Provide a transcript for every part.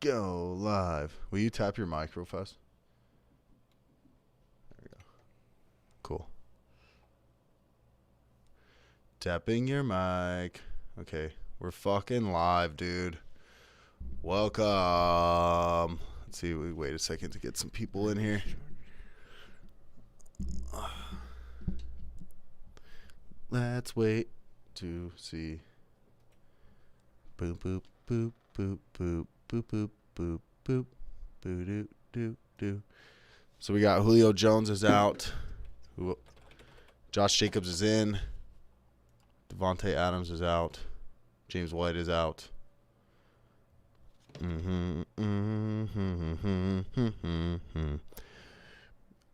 Go live. Will you tap your mic real fast? There we go. Cool. Tapping your mic. Okay. We're fucking live, dude. Welcome. Let's see. We wait a second to get some people in here. Let's wait to see. Boop, boop, boop, boop, boop. Boop, boop, boop, boop, boo, doo, doo, doo. So we got Julio Jones is out. Josh Jacobs is in. Devontae Adams is out. James White is out.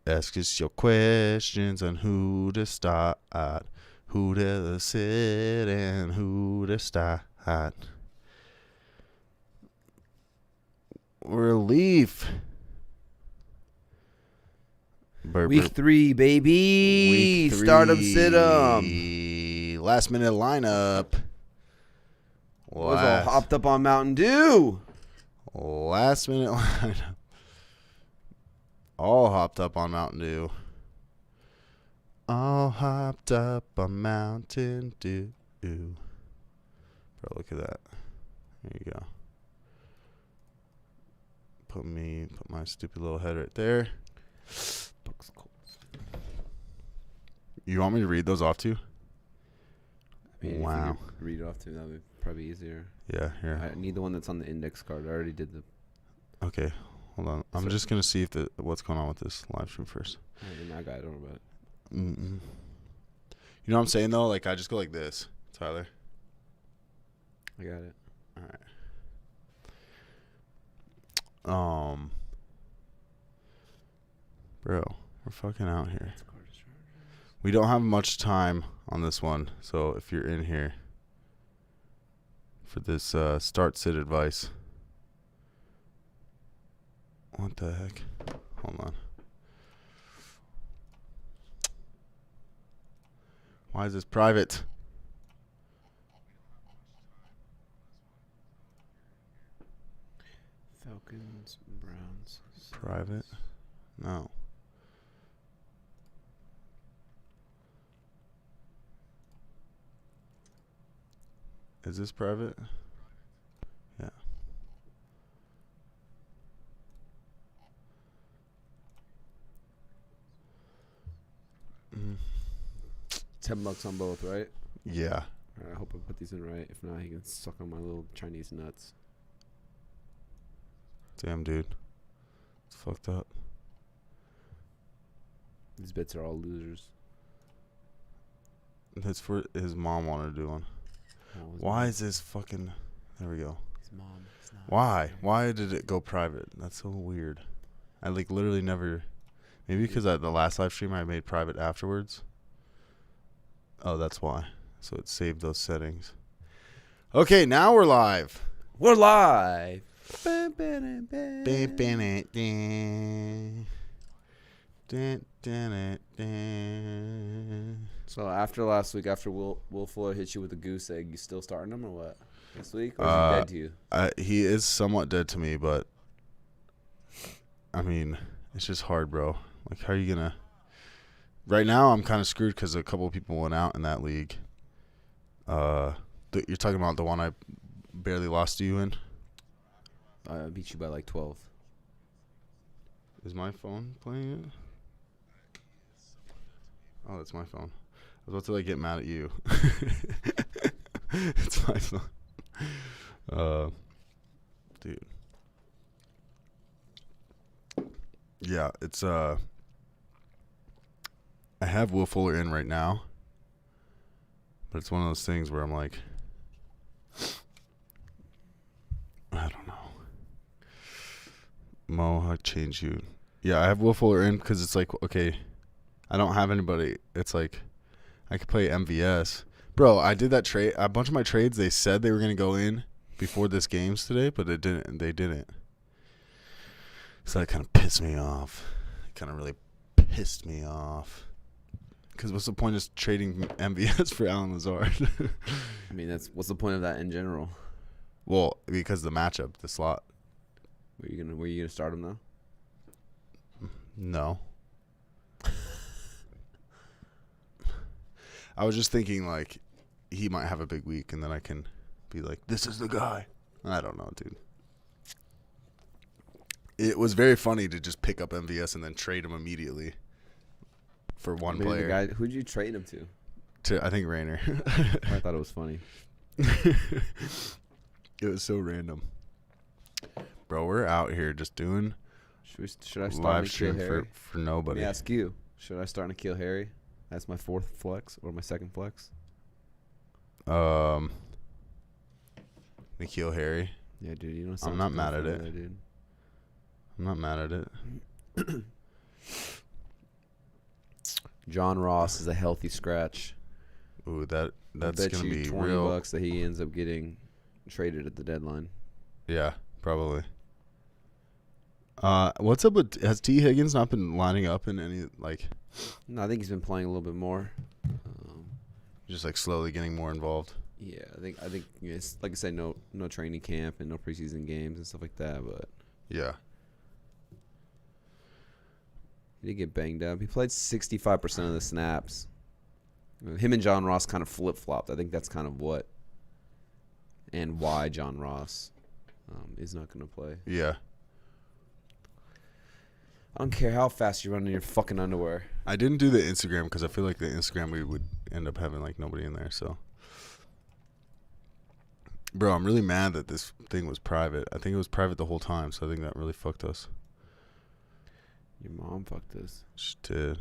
Ask us your questions on who to start, who to sit, and who to start. Relief. Week 3, baby. Week 3. Start 'em, sit 'em. Last minute lineup. Was all hopped up on Mountain Dew. Last minute lineup. All hopped up on Mountain Dew. All hopped up on Mountain Dew. Bro, look at that. There you go. Put my stupid little head right there. You want me to read those off to you? I mean, wow. If you could read it off to me, that would probably be easier. Yeah, here. I need the one that's on the index card. I already did the. Okay, hold on. I'm just gonna see if what's going on with this live stream first. I got it. Don't worry about it. You know what I'm saying though? Like I just go like this, Tyler. I got it. All right. Bro, we're fucking out here. We don't have much time on this one, so if you're in here for this start sit advice. What the heck? Hold on. Why is this private? Falcons, Browns. Private? No. Is this private? Yeah. $10 on both, right? Yeah. All right, I hope I put these in right. If not, he can suck on my little Chinese nuts. Damn, dude. It's fucked up. These bets are all losers. That's for his mom wanted to do one. Why is this fucking... There we go. His mom. Why? Why did it go private? That's so weird. I literally never... Maybe because the last live stream I made private afterwards. Oh, that's why. So it saved those settings. Okay, now we're live. We're live. So after last week, after Will Fuller hit you with a goose egg, you still starting him or what? This week? Or is he dead to you? He is somewhat dead to me, but I mean, it's just hard, bro. Like, how are you gonna? Right now, I'm kind of screwed because a couple of people went out in that league. You're talking about the one I barely lost to you in? I beat you by like 12. Is my phone playing it? Oh, that's my phone. I was about to get mad at you. It's my phone. Dude. Yeah, it's I have Will Fuller in right now. But it's one of those things where I'm like, I don't know. Mo, I change you. Yeah, I have Will Fuller in because it's like, okay, I don't have anybody. It's like, I could play MVS. Bro, I did that trade. A bunch of my trades, they said they were going to go in before this games today, but it didn't. They didn't. So that kind of pissed me off. It kind of really pissed me off. Because what's the point of trading MVS for Alan Lazard? I mean, what's the point of that in general? Well, because the matchup, the slot. Were you gonna start him though? No. I was just thinking like he might have a big week, and then I can be like, "This is the guy." I don't know, dude. It was very funny to just pick up MVS and then trade him immediately for one player. Who'd you trade him to? I think Rayner. I thought it was funny. It was so random. Bro, we're out here just doing Should I start live N'Keal stream Harry? for nobody. Let me ask you. Should I start N'Keal Harry? That's my 4th flex or my 2nd flex? N'Keal Harry. Yeah, dude. You know I'm not mad at it. there, dude. I'm not mad at it. John Ross is a healthy scratch. Ooh, that's gonna be $20 real. that he ends up getting traded at the deadline. Yeah, probably. What's up with? Has T. Higgins not been lining up in any like? No, I think he's been playing a little bit more. Just like slowly getting more involved. Yeah, I think it's like I said, no training camp and no preseason games and stuff like that. But Yeah. he did get banged up. He played 65% of the snaps. Him and John Ross kind of flip-flopped. I think that's kind of what and why John Ross is not going to play. Yeah. I don't care how fast you run in your fucking underwear. I didn't do the Instagram because I feel like the Instagram we would end up having like nobody in there. So, bro, I'm really mad that this thing was private. I think it was private the whole time, so I think that really fucked us. Your mom fucked us. She did.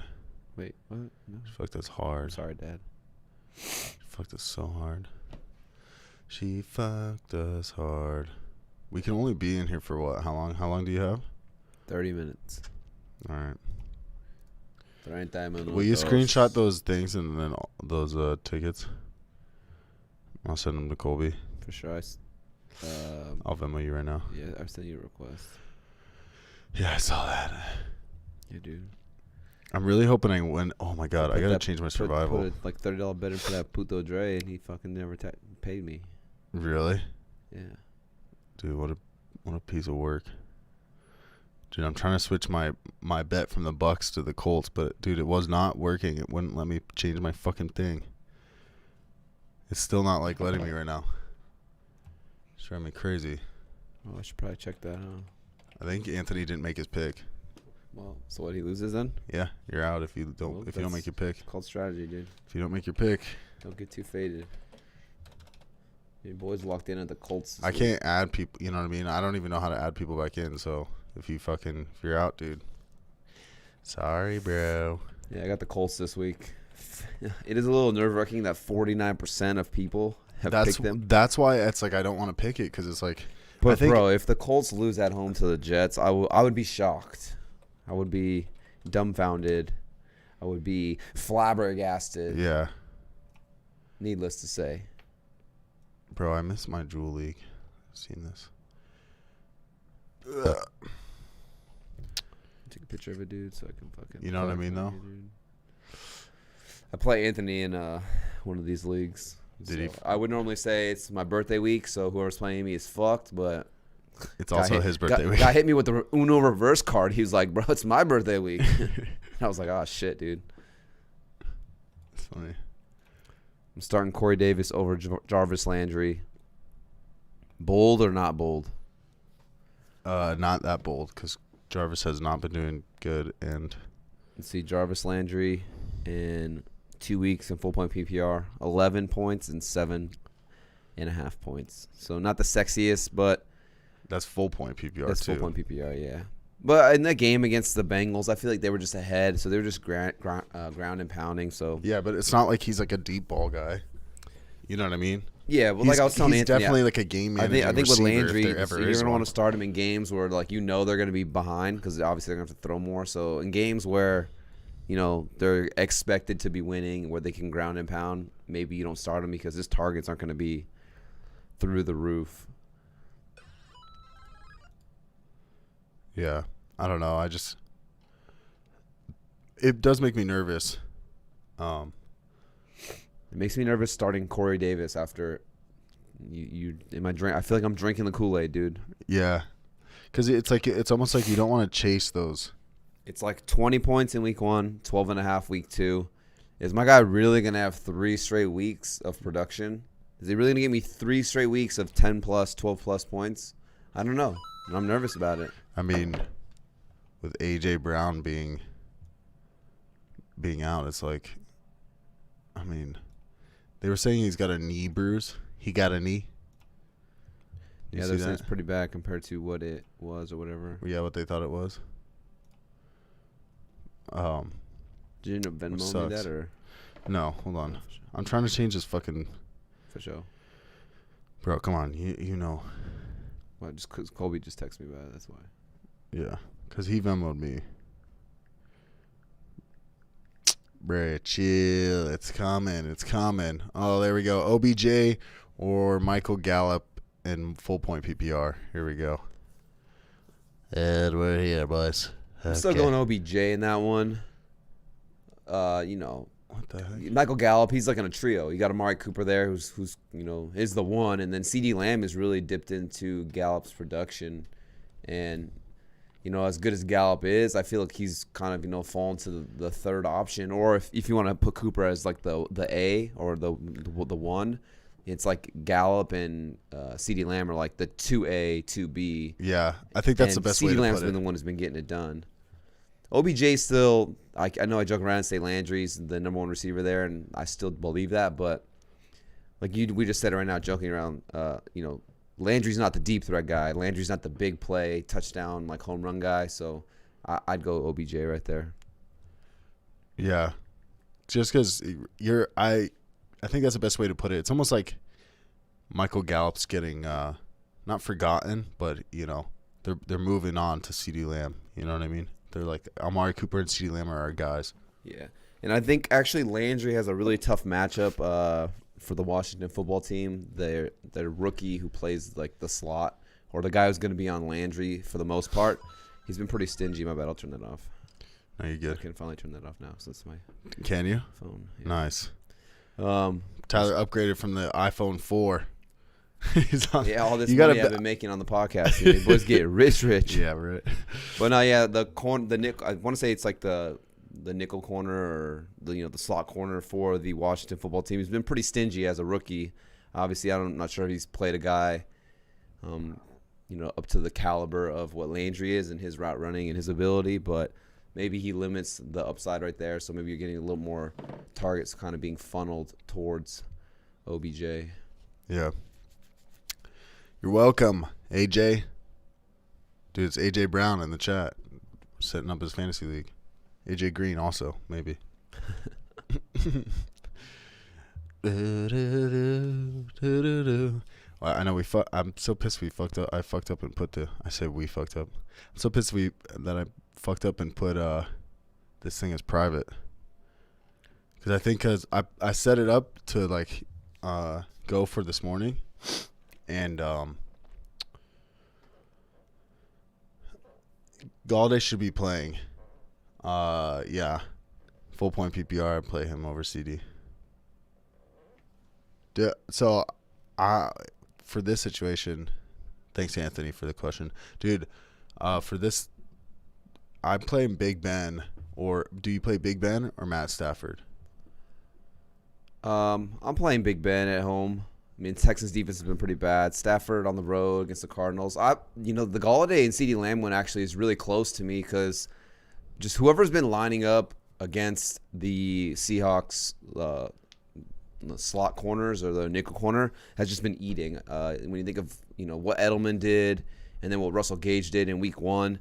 Wait, what? No. She fucked us I'm hard. sorry, Dad. She fucked us so hard. She fucked us hard. We can only be in here for what? How long? How long do you have? 30 minutes. All right. 30 minutos. Will you screenshot those things and then those tickets? I'll send them to Colby. For sure. I'll Venmo you right now. Yeah, I sent you a request. Yeah, I saw that. Yeah, dude. I'm really hoping I win. Oh my god, I gotta change my survival. Put a like $30 bet in for that Puto Dre, and he fucking never paid me. Really? Yeah. Dude, what a piece of work. Dude, I'm trying to switch my bet from the Bucks to the Colts, but dude, it was not working. It wouldn't let me change my fucking thing. It's still not like letting me right now. It's driving me crazy. Oh, I should probably check that out. I think Anthony didn't make his pick. Well, so what, he loses then? Yeah, you're out if you don't make your pick. It's called strategy, dude. If you don't make your pick, Don't get too faded. Your boys locked in at the Colts. I can't add people. You know what I mean? I don't even know how to add people back in. So if you're out, dude, sorry, bro. Yeah, I got the Colts this week. It is a little nerve-wracking that 49% of people have picked them. That's why it's like I don't want to pick it because it's like. But bro, if the Colts lose at home to the Jets, I would be shocked. I would be dumbfounded. I would be flabbergasted. Yeah. Needless to say. Bro, I miss my Jewel League. I've seen this. Take a picture of it, dude, so I can fucking. You know what I mean, though? I play Anthony in one of these leagues. Did he? I would normally say it's my birthday week, so whoever's playing me is fucked, but. It's also his birthday week. Guy hit me with the Uno reverse card. He was like, bro, it's my birthday week. I was like, oh, shit, dude. It's funny. I'm starting Corey Davis over Jarvis Landry. Bold or not bold? Not that bold because Jarvis has not been doing good. And Let's see, Jarvis Landry in 2 weeks in full-point PPR, 11 points and 7.5 points. So not the sexiest, but... That's full point PPR That's too. full point PPR, yeah. But in the game against the Bengals, I feel like they were just ahead, so they were just ground and pounding. So yeah, but it's not like he's like a deep ball guy. You know what I mean? Yeah, well, like I was telling he's Anthony, definitely like a game manager. I think with Landry, you're going to want to start him in games where like they're going to be behind because obviously they're going to have to throw more. So in games where they're expected to be winning, where they can ground and pound, maybe you don't start him because his targets aren't going to be through the roof. Yeah, I don't know. It does make me nervous. It makes me nervous starting Corey Davis after you in my drink. I feel like I'm drinking the Kool-Aid, dude. Yeah, Because it's almost like you don't want to chase those. It's like 20 points in week 1, 12.5 week 2. Is my guy really going to have 3 straight weeks of production? Is he really going to give me 3 straight weeks of 10 plus, 12 plus points? I don't know. I'm nervous about it. I mean, with AJ Brown being out, it's like, I mean, they were saying he's got a knee bruise. He got a knee. Yeah, they're saying it's pretty bad compared to what it was or whatever. Yeah, what they thought it was. Did you end up Venmo me that or? No, hold on. I'm trying to change this fucking. For sure. Bro, come on. You know. Well, just because Colby just texted me about it, that's why. Yeah, because he Venmo'd me. Bruh, chill. It's coming. Oh, there we go. OBJ or Michael Gallup in full point PPR. Here we go. And we're here, boys. I'm still going OBJ in that one. What the heck? Michael Gallup, he's like in a trio. You got Amari Cooper there, who's is the one, and then CeeDee Lamb has really dipped into Gallup's production, and as good as Gallup is, I feel like he's kind of fallen to the third option, or if you want to put Cooper as like the A or the one, it's like Gallup and CeeDee Lamb are like the 2A, 2B. Yeah, I think that's the best way to put it. CeeDee Lamb's been the one who's been getting it done. OBJ still, I know I joke around and say Landry's the number 1 receiver there, and I still believe that. But we just said it right now, joking around. Landry's not the deep threat guy. Landry's not the big play touchdown like home run guy. So I'd go OBJ right there. Yeah, just because I think that's the best way to put it. It's almost like Michael Gallup's getting not forgotten, but they're moving on to CeeDee Lamb. You know what I mean? They're like Amari Cooper and CeeDee Lamb are our guys. Yeah, and I think actually Landry has a really tough matchup for the Washington football team. Their rookie who plays like the slot, or the guy who's going to be on Landry for the most part. He's been pretty stingy. My bad. I'll turn that off. No, you good. I can finally turn that off now. So that's my. Can you? Phone. Yeah. Nice. Tyler upgraded from the iPhone 4. All this money I've been making on the podcast. Here. Boys get rich. Yeah, right. But no, yeah, the nickel. I want to say it's like the nickel corner or the slot corner for the Washington football team. He's been pretty stingy as a rookie. Obviously, I'm not sure if he's played a guy, up to the caliber of what Landry is and his route running and his ability, but maybe he limits the upside right there. So maybe you're getting a little more targets kind of being funneled towards OBJ. Yeah. You're welcome, AJ. Dude, it's AJ Brown in the chat, setting up his fantasy league. AJ Green also, maybe. Well, I know I'm so pissed we fucked up. I fucked up and put I said we fucked up. I'm so pissed that I fucked up and put this thing as private. Because I set it up to like go for this morning. And Galladay should be playing. Yeah, full point PPR. I play him over CD. So, for this situation, thanks Anthony for the question, dude. For this, I'm playing Big Ben. Or do you play Big Ben or Matt Stafford? I'm playing Big Ben at home. I mean, Texans defense has been pretty bad. Stafford on the road against the Cardinals. The Galladay and CeeDee Lamb one actually is really close to me because just whoever's been lining up against the Seahawks the slot corners or the nickel corner has just been eating. When you think of what Edelman did and then what Russell Gage did in Week 1,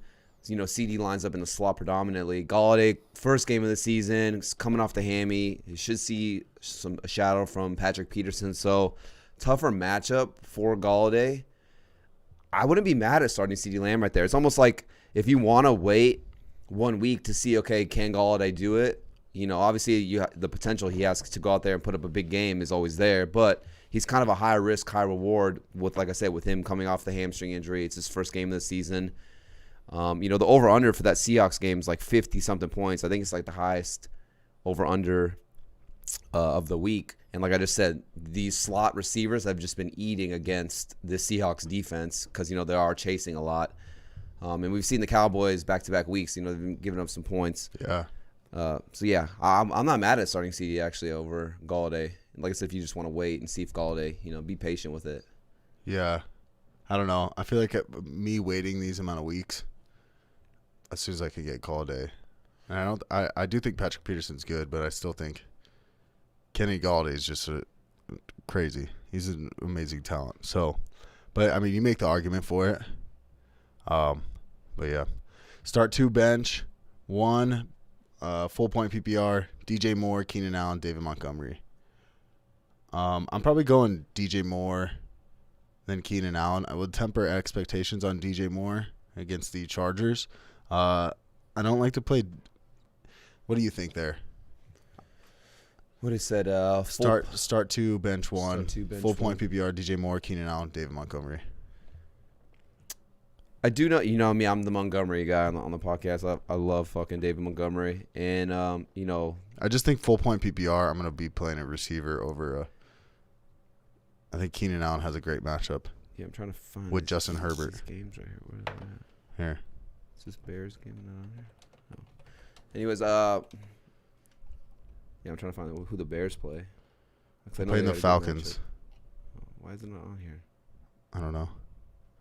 CD lines up in the slot predominantly. Galladay, first game of the season, coming off the hammy. He should see a shadow from Patrick Peterson. So, tougher matchup for Galladay. I wouldn't be mad at starting CeeDee Lamb right there. It's almost like if you want to wait 1 week to see, okay, can Galladay do it? Obviously the potential he has to go out there and put up a big game is always there, but he's kind of a high risk, high reward with, like I said, with him coming off the hamstring injury. It's his first game of the season. The over-under for that Seahawks game is like 50-something points. I think it's like the highest over-under of the week. And like I just said, these slot receivers have just been eating against the Seahawks defense because, they are chasing a lot. And we've seen the Cowboys back-to-back weeks. They've been giving up some points. Yeah. I'm not mad at starting CD actually over Galladay. Like I said, if you just want to wait and see if Galladay, be patient with it. Yeah. I don't know. I feel like me waiting these amount of weeks, as soon as I can get Galladay. And I do think Patrick Peterson's good, but I still think Kenny Galladay is just crazy. He's an amazing talent. So, but I mean, you make the argument for it. But yeah, start 2 bench, 1 full point PPR, DJ Moore, Keenan Allen, David Montgomery. I'm probably going DJ Moore than Keenan Allen. I would temper expectations on DJ Moore against the Chargers. I don't like to play. What do you think there? What he said? Start 2, bench 1, Start 2, bench full point 1. PPR, DJ Moore, Keenan Allen, David Montgomery. I do know, me, I'm the Montgomery guy on the podcast. I love fucking David Montgomery. And, I just think full point PPR, I'm going to be playing a receiver over I think Keenan Allen has a great matchup. Yeah, I'm trying to find with Justin Herbert. These games right here. Where is that? Here. Is this Bears game not on here? No. Anyways, I'm trying to find who the Bears play. Playing the Falcons. Why is it not on here? I don't know.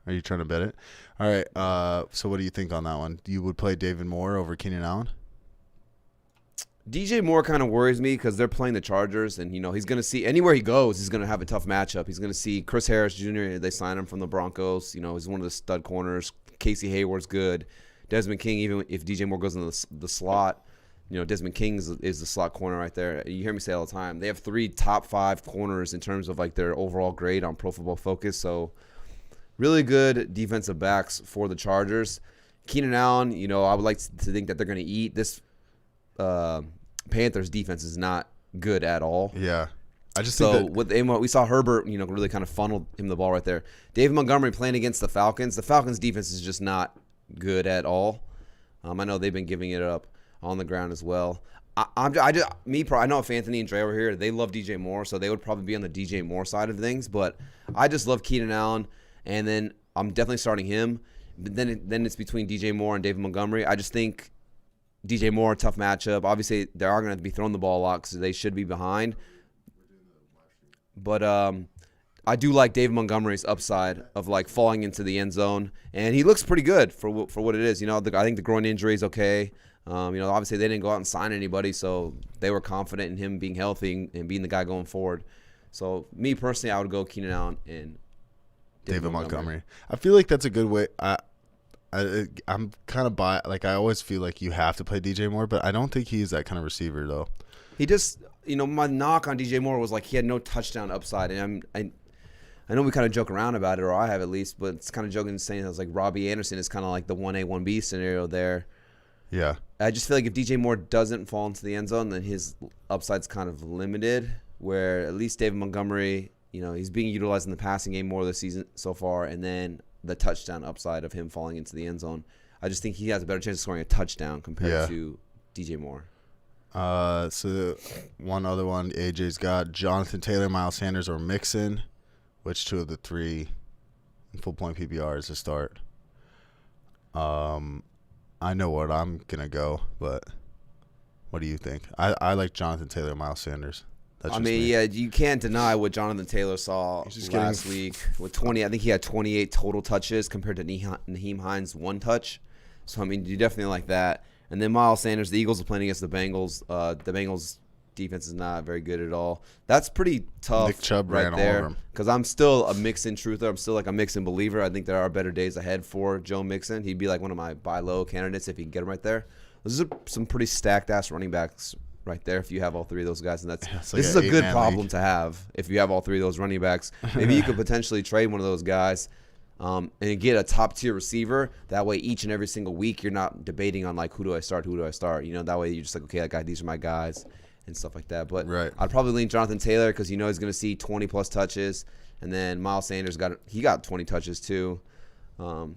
Are you trying to bet it? All right. So what do you think on that one? You would play David Moore over Keenan Allen? DJ Moore kind of worries me because they're playing the Chargers, and he's going to see anywhere he goes, he's going to have a tough matchup. He's going to see Chris Harris Jr. They signed him from the Broncos. He's one of the stud corners. Casey Hayward's good. Desmond King, even if DJ Moore goes in the slot, Desmond King is the slot corner right there. You hear me say it all the time. They have 3 top 5 corners in terms of like their overall grade on Pro Football Focus. So really good defensive backs for the Chargers. Keenan Allen, I would like to think that they're going to eat this. Panthers defense is not good at all. Yeah. I just so think that we saw Herbert, really kind of funneled him the ball right there. David Montgomery playing against the Falcons. The Falcons defense is just not good at all. I know they've been giving it up on the ground as well. I know if Anthony and Dre were here, they love DJ Moore, so they would probably be on the DJ Moore side of things. But I just love Keenan Allen, and then I'm definitely starting him. But then it's between DJ Moore and David Montgomery. I just think DJ Moore, tough matchup. Obviously, they are going to be throwing the ball a lot because they should be behind. But I do like David Montgomery's upside of like falling into the end zone, and he looks pretty good for what it is. I think the groin injury is okay. Obviously they didn't go out and sign anybody, so they were confident in him being healthy and being the guy going forward. So me personally, I would go Keenan Allen and David Montgomery. I feel like that's a good way. I'm kind of I always feel like you have to play DJ Moore, but I don't think he's that kind of receiver though. He just, my knock on DJ Moore was like he had no touchdown upside, and I know we kind of joke around about it, or I have at least, but it's kind of joking saying that like Robbie Anderson is kind of like the 1A 1B scenario there. Yeah. I just feel like if DJ Moore doesn't fall into the end zone, then his upside's kind of limited. Where at least David Montgomery, he's being utilized in the passing game more this season so far, and then the touchdown upside of him falling into the end zone. I just think he has a better chance of scoring a touchdown compared to DJ Moore. So one other one, AJ's got Jonathan Taylor, Miles Sanders, or Mixon. Which 2 of the 3 in full point PPR is to start? I know what I'm gonna go, but what do you think? I like Jonathan Taylor, Miles Sanders. That's me. Yeah, you can't deny what Jonathan Taylor saw last week with 20. I think he had 28 total touches compared to Nyheim Hines 1 touch. So you definitely like that. And then Miles Sanders, the Eagles are playing against the Bengals. The Bengals defense is not very good at all. That's pretty tough. Nick Chubb right ran there. all over him. Because I'm still a Mixon truther. I'm still like a Mixon believer. I think there are better days ahead for Joe Mixon. He'd be like one of my buy low candidates if he can get him right there. Those are some pretty stacked ass running backs right there if you have all 3 of those guys. And this is a good problem to have if you have all 3 of those running backs. Maybe you could potentially trade one of those guys and get a top-tier receiver. That way each and every single week you're not debating on like who do I start. That way you're just like, okay, these are my guys and stuff like that. But right. I'd probably lean Jonathan Taylor because he's going to see 20-plus touches. And then Miles Sanders got 20 touches too. That'd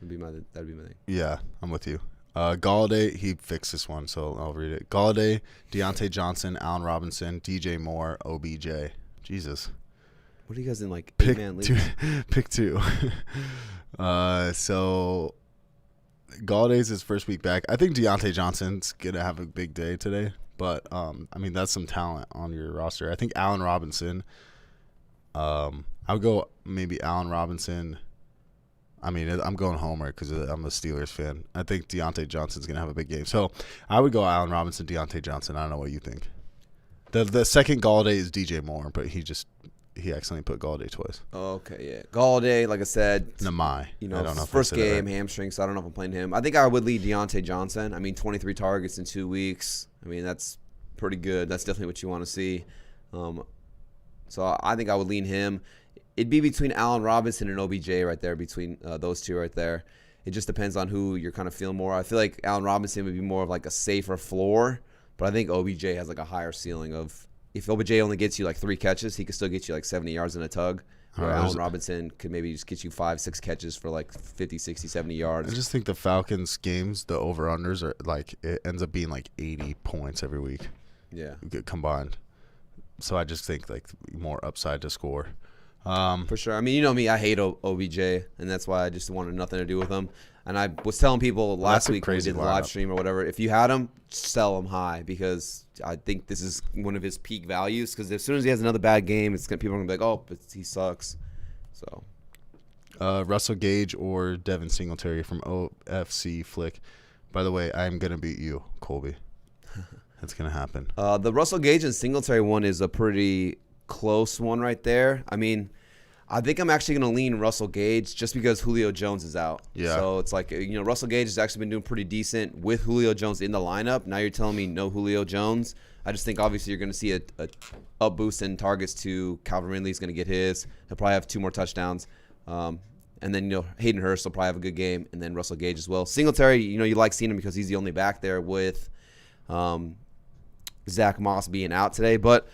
be my thing. Yeah, I'm with you. Galladay, he fixed this one, so I'll read it. Galladay, Deontay Johnson, Allen Robinson, DJ Moore, OBJ. Jesus. What are you guys in like Pick 8-man two. leagues? Pick 2. So Galladay's his first week back. I think Deontay Johnson's gonna have a big day today. But I mean that's some talent on your roster. I think Allen Robinson. I would go maybe Allen Robinson. I mean, I'm going Homer because I'm a Steelers fan. I think Deontay Johnson's going to have a big game. So I would go Allen Robinson, Deontay Johnson. I don't know what you think. The second Galladay is DJ Moore, but he accidentally put Galladay twice. Okay, yeah. Galladay, like I said. Namai. You know, I don't know first game, hamstring, so I don't know if I'm playing him. I think I would lead Deontay Johnson. I mean, 23 targets in 2 weeks. I mean, that's pretty good. That's definitely what you want to see. So I think I would lean him. It'd be between Allen Robinson and OBJ right there, between those two right there. It just depends on who you're kind of feeling more. I feel like Allen Robinson would be more of like a safer floor, but I think OBJ has like a higher ceiling of if OBJ only gets you like 3 catches, he could still get you like 70 yards in a tug. Where Allen Robinson could maybe just get you 5-6 catches for like 50, 60, 70 yards. I just think the Falcons games, the over-unders are like, it ends up being like 80 points every week. Yeah. Combined. So I just think like more upside to score. For sure. I mean, you know me, I hate OBJ, and that's why I just wanted nothing to do with him. And I was telling people last week when we did the live stream or whatever, if you had him, sell him high because I think this is one of his peak values. Because as soon as he has another bad game, people are going to be like, oh, but he sucks. So, Russell Gage or Devin Singletary from OFC Flick. By the way, I'm going to beat you, Colby. That's going to happen. The Russell Gage and Singletary one is a pretty close one right there. I mean, I think I'm actually going to lean Russell Gage just because Julio Jones is out. Yeah. So it's like, you know, Russell Gage has actually been doing pretty decent with Julio Jones in the lineup. Now you're telling me no Julio Jones. I just think obviously you're going to see a up boost in targets to Calvin Ridley's going to get his. He'll probably have 2 more touchdowns. And then, you know, Hayden Hurst will probably have a good game. And then Russell Gage as well. Singletary, you know, you like seeing him because he's the only back there with Zach Moss being out today. But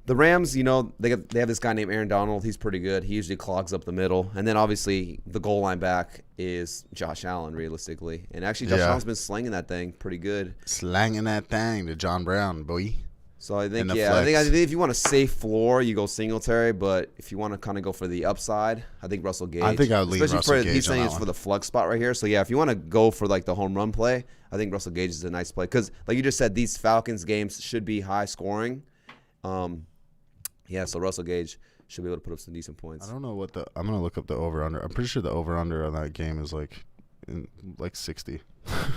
the Rams, you know, they have this guy named Aaron Donald. He's pretty good. He usually clogs up the middle. And then, obviously, the goal line back is Josh Allen, realistically. And actually, Josh Allen's been slinging that thing pretty good. Slanging that thing to John Brown, boy. So, I think, I think if you want a safe floor, you go Singletary. But if you want to kind of go for the upside, I think Russell Gage. I think I would lean Russell Gage. He's saying it's for the flex spot right here. So, yeah, if you want to go for, like, the home run play, I think Russell Gage is a nice play. Because, like you just said, these Falcons games should be high scoring. Yeah, so Russell Gage should be able to put up some decent points. I don't know what I'm going to look up the over-under. I'm pretty sure the over-under on that game is like 60.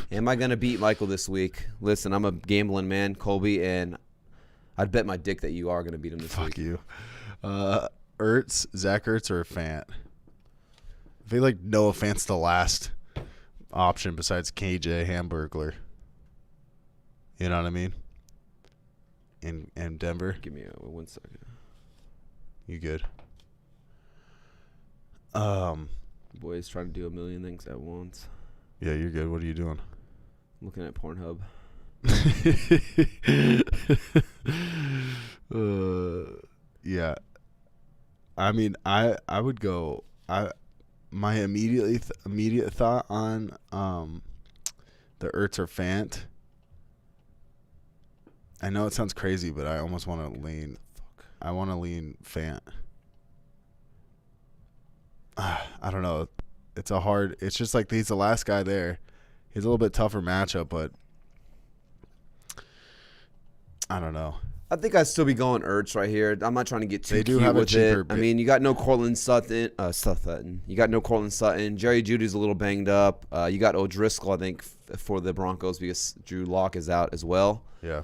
Am I going to beat Michael this week? Listen, I'm a gambling man, Colby, and I'd bet my dick that you are going to beat him this week. Fuck you. Zach Ertz or Fant? I feel like Noah Fant's the last option besides KJ Hamburglar. You know what I mean? In Denver. Give me 1 second. You good? Boys trying to do a million things at once. Yeah, you're good. What are you doing? I'm looking at Pornhub. Yeah. I mean, I would go. My immediate thought on the Ertz or Fant. I know it sounds crazy, but I almost want to lean. I want to lean Fant. I don't know. It's just like he's the last guy there. He's a little bit tougher matchup, but I don't know. I think I'd still be going Ertz right here. I'm not trying to get too cute have with it. I mean, you got no Cortland Sutton. You got no Cortland Sutton. Jerry Jeudy's a little banged up. You got O'Driscoll, I think, for the Broncos because Drew Lock is out as well. Yeah.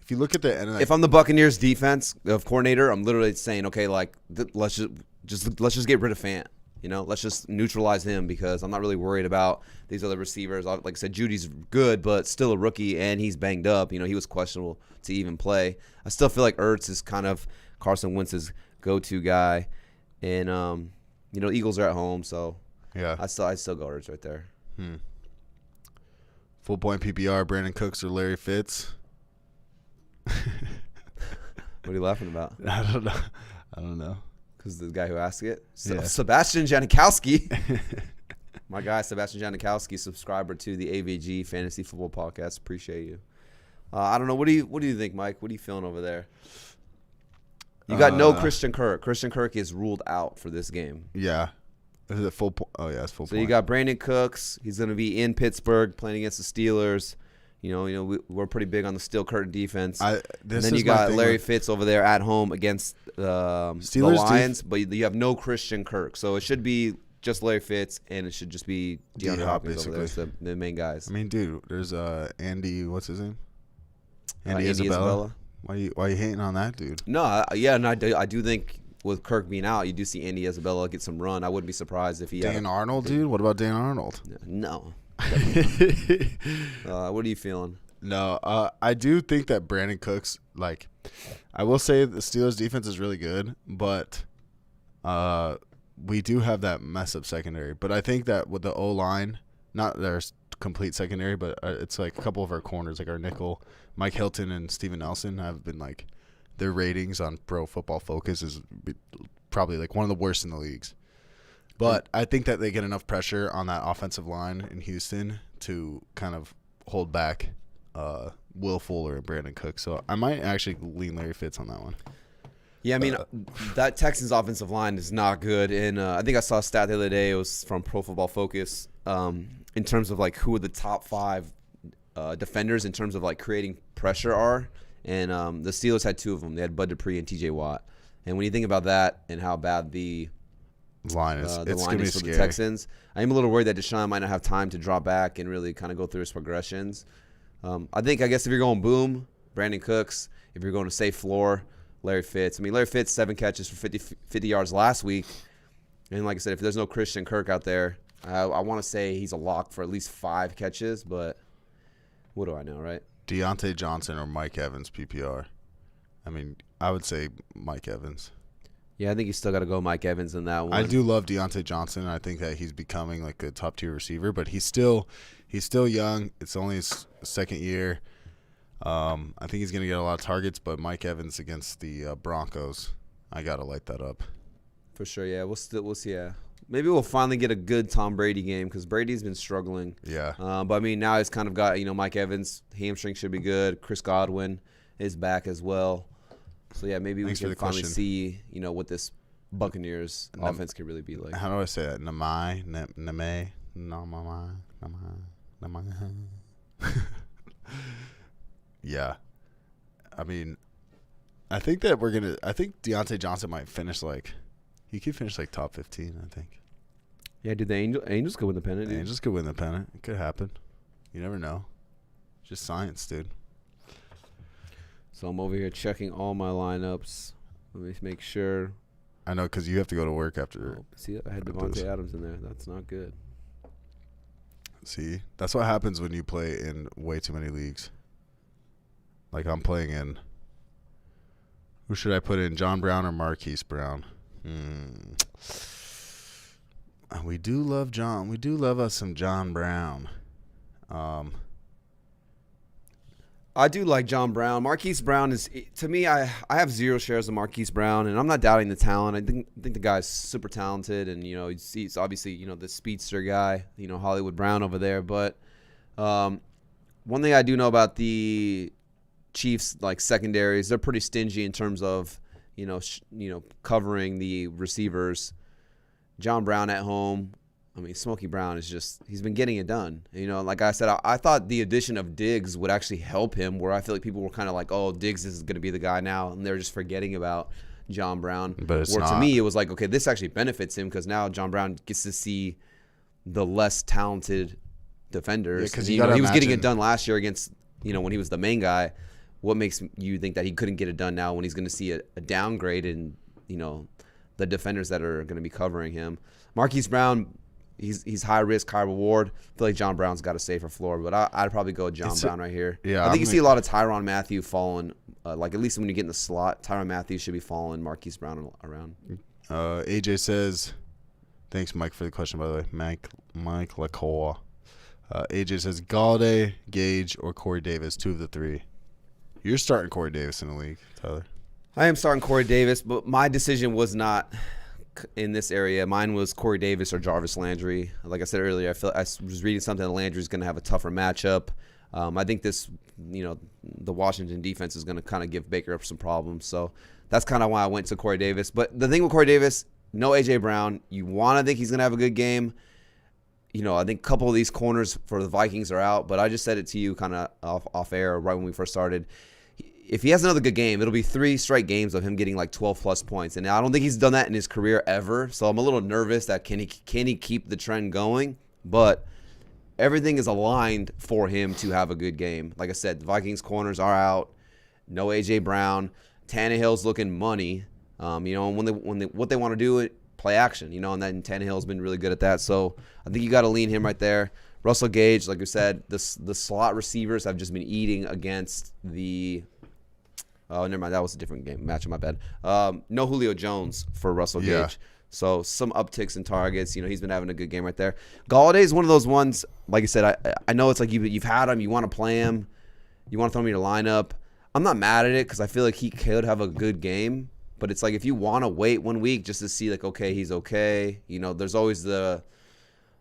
If you look at the end of that, if I'm the Buccaneers defense coordinator, I'm literally saying, okay, like let's just get rid of Fant. You know, let's just neutralize him because I'm not really worried about these other receivers. Like I said, Judy's good, but still a rookie, and he's banged up. You know, he was questionable to even play. I still feel like Ertz is kind of Carson Wentz's go-to guy, and you know, Eagles are at home, so yeah, I still go Ertz right there. Full point PPR: Brandon Cooks or Larry Fitz. What are you laughing about? I don't know. Because the guy who asked it, Yeah. Sebastian Janikowski, my guy Sebastian Janikowski, subscriber to the AVG Fantasy Football Podcast. Appreciate you. I don't know. What do you think, Mike? What are you feeling over there? You got no Christian Kirk. Christian Kirk is ruled out for this game. Yeah, Is it full point? Oh, yeah, it's full So point. you got Brandon Cooks. He's going to be in Pittsburgh playing against the Steelers. We're pretty big on the steel curtain defense. And then you got Larry Fitz over there at home against the Lions, but you have no Christian Kirk. So it should be just Larry Fitz, and it should just be DeAndre Hopkins over there as the main guys. I mean, dude, there's Andy, what's his name? Andy Isabella. Why you hating on that dude? No, I do think with Kirk being out, you do see Andy Isabella get some run. I wouldn't be surprised if he Dan Arnold, dude? What about Dan Arnold? No. What are you feeling? No, I do think that Brandon Cooks, I will say the Steelers' defense is really good, but we do have that mess up secondary. But I think that with the O-line, not their complete secondary, but it's like a couple of our corners, like our nickel, Mike Hilton and Steven Nelson have been their ratings on Pro Football Focus is probably one of the worst in the leagues. But I think that they get enough pressure on that offensive line in Houston to kind of hold back Will Fuller and Brandon Cook. So I might actually lean Larry Fitz on that one. Yeah, I mean, that Texans offensive line is not good. And I think I saw a stat the other day. It was from Pro Football Focus in terms of who are the top 5 defenders in terms of creating pressure are. And the Steelers had 2 of them. They had Bud Dupree and TJ Watt. And when you think about that and how bad the line is for the Texans, I'm a little worried that Deshaun might not have time to drop back and really kind of go through his progressions. I guess if you're going boom, Brandon Cooks. If you're going to safe floor, Larry Fitz. I mean, Larry Fitz, 7 catches for 50 yards last week. And like I said, if there's no Christian Kirk out there, I want to say he's a lock for at least 5 catches. But what do I know, right? Deontay Johnson or Mike Evans PPR. I mean, I would say Mike Evans. Yeah, I think you still got to go Mike Evans in that one. I do love Deontay Johnson. I think that he's becoming a top-tier receiver, but he's still young. It's only his second year. I think he's going to get a lot of targets, but Mike Evans against the Broncos, I got to light that up. For sure, yeah. We'll see, yeah. Maybe we'll finally get a good Tom Brady game because Brady's been struggling. Yeah. But, I mean, now he's kind of got, Mike Evans, hamstring should be good. Chris Godwin is back as well. So, yeah, maybe we can finally see, what this Buccaneers offense could really be like. How do I say that? Namai. Yeah. I mean, I think that I think Deontay Johnson might finish he could finish top 15, I think. Yeah, dude, the Angels could win the pennant. The Angels could win the pennant. It could happen. You never know. Just science, dude. So I'm over here checking all my lineups. Let me make sure. I know, because you have to go to work after. Oh, see, I had Devontae Adams in there. That's not good. See, that's what happens when you play in way too many leagues. I'm playing in. Who should I put in? John Brown or Marquise Brown? We do love John. We do love us some John Brown. I do like John Brown. Marquise Brown is, to me, I have 0 shares of Marquise Brown, and I'm not doubting the talent. I think the guy's super talented, and he's obviously the speedster guy, Hollywood Brown over there. But one thing I do know about the Chiefs secondaries, they're pretty stingy in terms of covering the receivers. John Brown at home. I mean, Smokey Brown he's been getting it done. Like I said, I thought the addition of Diggs would actually help him, where I feel like people were kind of oh, Diggs is going to be the guy now, and they're just forgetting about John Brown. But it's not. To me, it was okay, this actually benefits him because now John Brown gets to see the less talented defenders. Because he was getting it done last year against, when he was the main guy. What makes you think that he couldn't get it done now when he's going to see a downgrade in, the defenders that are going to be covering him? Marquise Brown, he's high risk, high reward. I feel like John Brown's got a safer floor, but I'd probably go John Brown right here. Yeah, I think you see a lot of Tyrann Mathieu falling. At least when you get in the slot, Tyrann Mathieu should be following Marquise Brown around. AJ says, thanks, Mike, for the question, by the way. Mike Lacour. AJ says, Galladay, Gage, or Corey Davis, 2 of the 3. You're starting Corey Davis in the league, Tyler. I am starting Corey Davis, but my decision was not in this area. Mine was Corey Davis or Jarvis Landry. Like I said earlier, I was reading something that Landry's going to have a tougher matchup. I think this, the Washington defense is going to kind of give Baker up some problems. So that's kind of why I went to Corey Davis. But the thing with Corey Davis, no AJ Brown. You want to think he's gonna have a good game. I think a couple of these corners for the Vikings are out, but I just said it to you kind of off air right when we first started. If he has another good game, it'll be 3 straight games of him getting like 12-plus points. And I don't think he's done that in his career ever. So I'm a little nervous that can he keep the trend going? But everything is aligned for him to have a good game. Like I said, the Vikings corners are out. No A.J. Brown. Tannehill's looking money. And what they want to do, play action. And then Tannehill's been really good at that. So I think you got to lean him right there. Russell Gage, like I said, the slot receivers have just been eating against the – oh, never mind. That was a different game. Matchup, my bad. No Julio Jones for Russell Gage. So some upticks in targets. He's been having a good game right there. Galladay is one of those ones, like I said, I know it's like you've had him. You want to play him. You want to throw him in your lineup. I'm not mad at it because I feel like he could have a good game. But it's like if you want to wait 1 week just to see, like, okay, he's okay. There's always the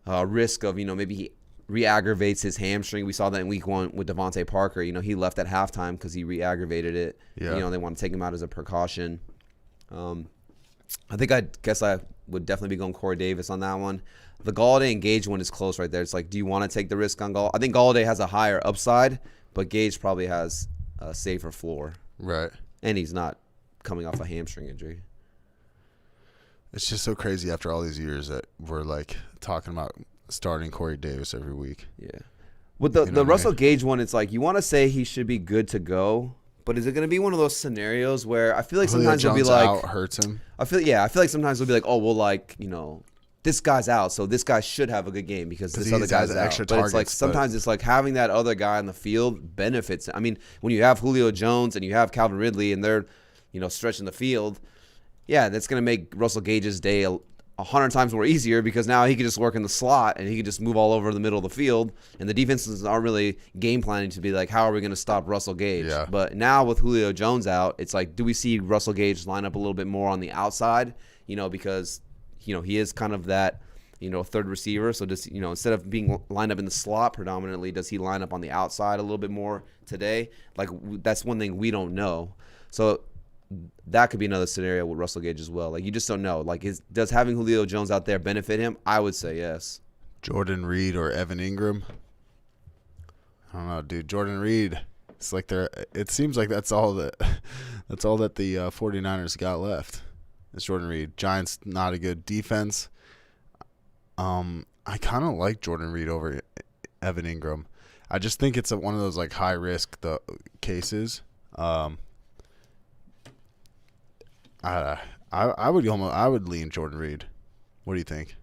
risk of, maybe he re-aggravates his hamstring. We saw that in week 1 with Devontae Parker. He left at halftime because he re-aggravated it. Yeah. They want to take him out as a precaution. I guess I would definitely be going Corey Davis on that one. The Galladay and Gage one is close right there. It's like, do you want to take the risk on Galladay? I think Galladay has a higher upside, but Gage probably has a safer floor. Right. And he's not coming off a hamstring injury. It's just so crazy after all these years that we're like talking about starting Corey Davis every week. Yeah. With the Russell Gage one, it's like you want to say he should be good to go, but is it going to be one of those scenarios where I feel like sometimes you'll be like out hurts him? I feel like sometimes we'll be like, oh, well, like, this guy's out, so this guy should have a good game because this other guy's out. But it's like sometimes it's like having that other guy on the field benefits. I mean, when you have Julio Jones and you have Calvin Ridley and they're, stretching the field, yeah, that's going to make Russell Gage's day 100 times more easier because now he can just work in the slot and he can just move all over the middle of the field. And the defenses aren't really game planning to be like, how are we going to stop Russell Gage? Yeah. But now with Julio Jones out, it's like, do we see Russell Gage line up a little bit more on the outside? Because he is kind of that, third receiver. So just, instead of being lined up in the slot predominantly, does he line up on the outside a little bit more today? Like, that's one thing we don't know. So that could be another scenario with Russell Gage as well. Like, you just don't know. Like, does having Julio Jones out there benefit him? I would say yes. Jordan Reed or Evan Ingram? I don't know, dude. Jordan Reed. It's like it seems like that's all that the 49ers got left. It's Jordan Reed. Giants, not a good defense. I kind of like Jordan Reed over Evan Ingram. I just think it's one of those like high risk cases. I would lean Jordan Reed. What do you think?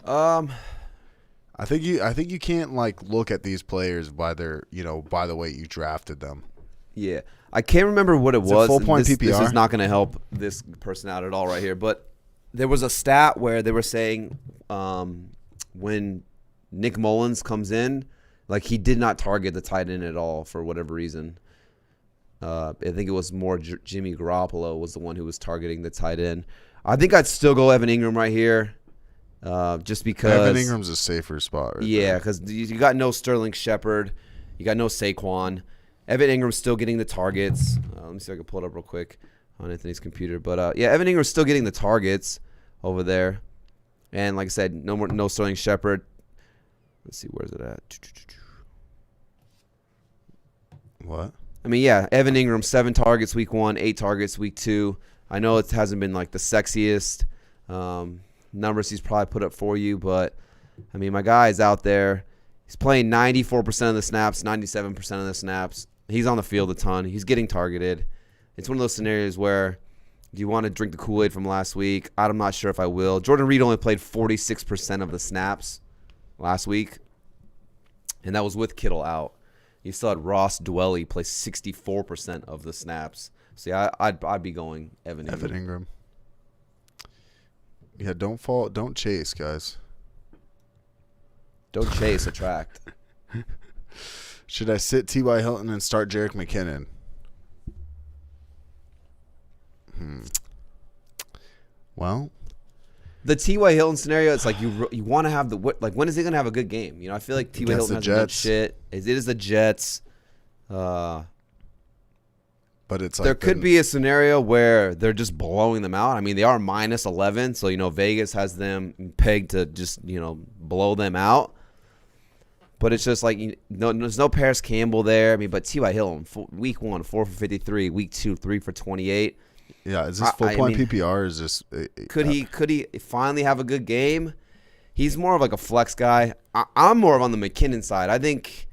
I think you can't like look at these players by their by the way you drafted them. Yeah, I can't remember what it was. Full point PPR. This is not going to help this person out at all right here. But there was a stat where they were saying when Nick Mullins comes in, like he did not target the tight end at all for whatever reason. I think it was more Jimmy Garoppolo was the one who was targeting the tight end. I think I'd still go Evan Ingram right here, just because Evan Ingram's a safer spot. Yeah, because you got no Sterling Shepard, you got no Saquon. Evan Ingram's still getting the targets. Let me see if I can pull it up real quick on Anthony's computer. But yeah, Evan Ingram's still getting the targets over there, and like I said, no Sterling Shepard. Let's see, where's it at? What? I mean, yeah, Evan Ingram, 7 targets week 1, 8 targets week 2. I know it hasn't been like the sexiest numbers he's probably put up for you, but I mean, my guy is out there. He's playing 94% of the snaps, 97% of the snaps. He's on the field a ton. He's getting targeted. It's one of those scenarios where do you want to drink the Kool-Aid from last week? I'm not sure if I will. Jordan Reed only played 46% of the snaps last week, and that was with Kittle out. You still had Ross Dwelly play 64% of the snaps. See, I'd be going Evan Ingram. Yeah, don't chase, guys. Don't chase, attract. Should I sit T.Y. Hilton and start Jerick McKinnon? Well, the T.Y. Hilton scenario, it's like you want to have when is he going to have a good game? I feel like T.Y. Hilton hasn't done shit. It is the Jets. But it's like there could be a scenario where they're just blowing them out. I mean, they are minus 11, so Vegas has them pegged to just blow them out. But it's just like there's no Paris Campbell there. I mean, but T.Y. Hill week 1 4 for 53, week 2 3 for 28. Yeah, is this full point PPR? Is this could he finally have a good game? He's more of like a flex guy. I'm more of on the McKinnon side. I think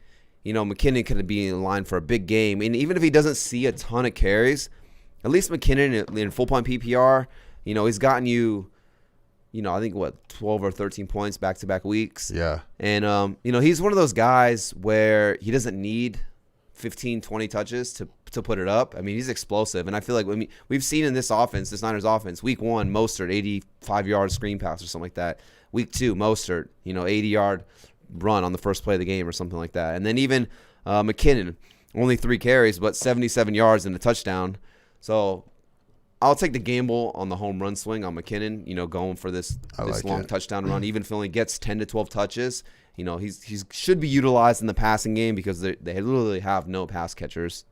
McKinnon could be in line for a big game, and even if he doesn't see a ton of carries, at least McKinnon in full point PPR, he's gotten you. I think 12 or 13 points back-to-back weeks. Yeah. And, he's one of those guys where he doesn't need 15, 20 touches to put it up. I mean, he's explosive. And I feel like we've seen in this Niners offense, week 1, Mostert, 85-yard screen pass or something like that. Week 2, Mostert, 80-yard run on the first play of the game or something like that. And then even McKinnon, only 3 carries, but 77 yards and a touchdown. So I'll take the gamble on the home run swing on McKinnon, going for this long touchdown run. Even if he only gets 10 to 12 touches, he should be utilized in the passing game because they literally have no pass catchers.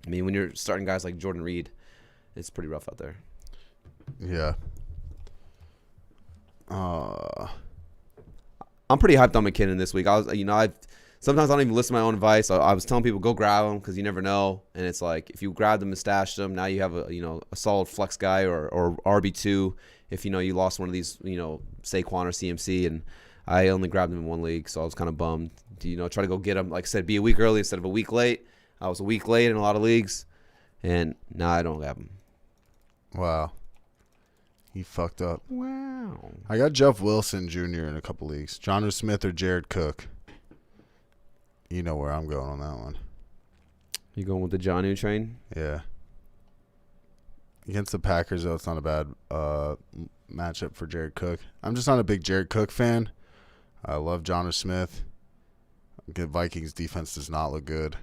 I mean, when you're starting guys like Jordan Reed, it's pretty rough out there. Yeah. I'm pretty hyped on McKinnon this week. Sometimes I don't even listen to my own advice. I was telling people, go grab him because you never know. And it's like if you grabbed him and stashed him, now you have a solid flex guy or RB2 if you lost one of these, Saquon or CMC. And I only grabbed him in one league, so I was kind of bummed. Try to go get him, like I said, be a week early instead of a week late. I was a week late in a lot of leagues, and now I don't have him. Wow. He fucked up. Wow. I got Jeff Wilson Jr. in a couple leagues. Jonnu Smith or Jared Cook. You know where I'm going on that one. You going with the Jonnu train? Yeah. Against the Packers, though, it's not a bad matchup for Jared Cook. I'm just not a big Jared Cook fan. I love Jonnu Smith. The Vikings defense does not look good.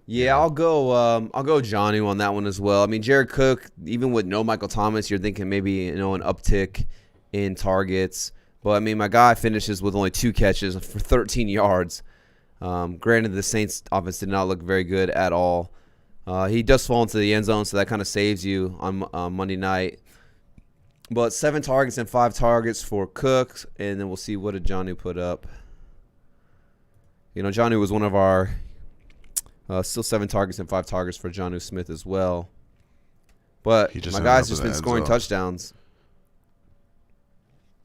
Yeah, I'll go Jonnu on that one as well. I mean, Jared Cook, even with no Michael Thomas, you're thinking maybe an uptick in targets. But I mean, my guy finishes with only 2 catches for 13 yards. Granted, the Saints offense did not look very good at all. He does fall into the end zone, so that kind of saves you on Monday night. But 7 targets and 5 targets for Cook, and then we'll see what did Jonnu put up. Jonnu was one of our still 7 targets and 5 targets for Jonnu Smith as well. But my guy's just been scoring touchdowns.